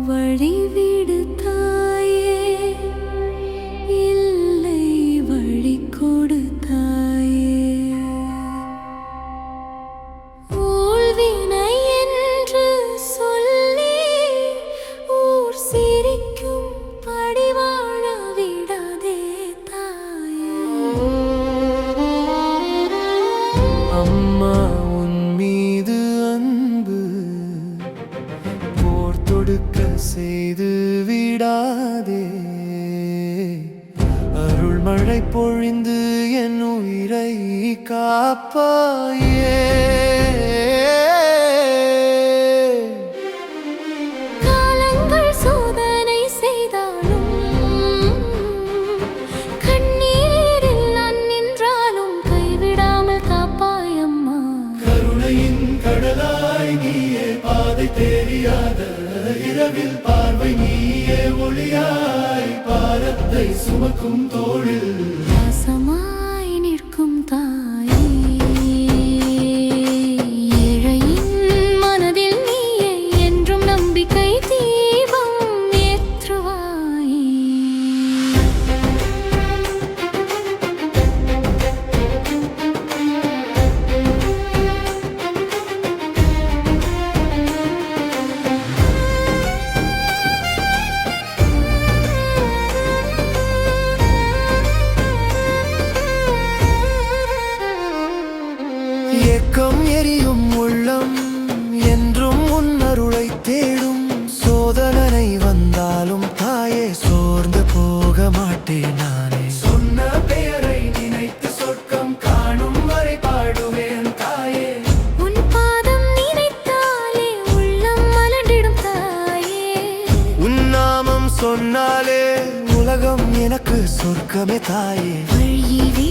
வழிவிடு தாயே, இல்லை வழி கொடு தாயே. ஊழ்வினை என்று சொல்லி ஊர் சிரிக்கும் படி வாழ விடாதே தாயே. அம்மா உன் மீது அன்பு போர் தொடுக்க செய்து விடாதே. அருள்மழை பொழிந்து என் உயிரை காப்பாயே. காலங்கள் சோதனை செய்தாலும் கண்ணீரில் நான் நின்றாலும் கைவிடாமல் காப்பாயம்மா. கருணையின் கடலாய் நீயே, பாதை தெரியாத இரவில் பார்வை நீயே, ஒளியாய் பாரத்தை சுமக்கும் தோளில் பாசமாய் நிற்கும் தாயே. ஏழையின் மனதில் நீயே என்றும் நம்பிக்கை தீபம் ஏற்றுவாயே. ஏக்கம் எரியும் உள்ளம் என்றும் உன் அருளை தேடும். சோதனை வந்தாலும் தாயே, சோர்ந்து போக மாட்டேன் நானே. சொன்ன பெயரை நினைத்து சொர்க்கம் காணும் வரை பாடுவேன் தாயே. உன் பாதம் நினைத்தாலே உள்ளம் மலர்ந்திடும் தாயே. உன் நாமம் சொன்னாலே உலகம் எனக்கு சொர்க்கமே தாயே. வழி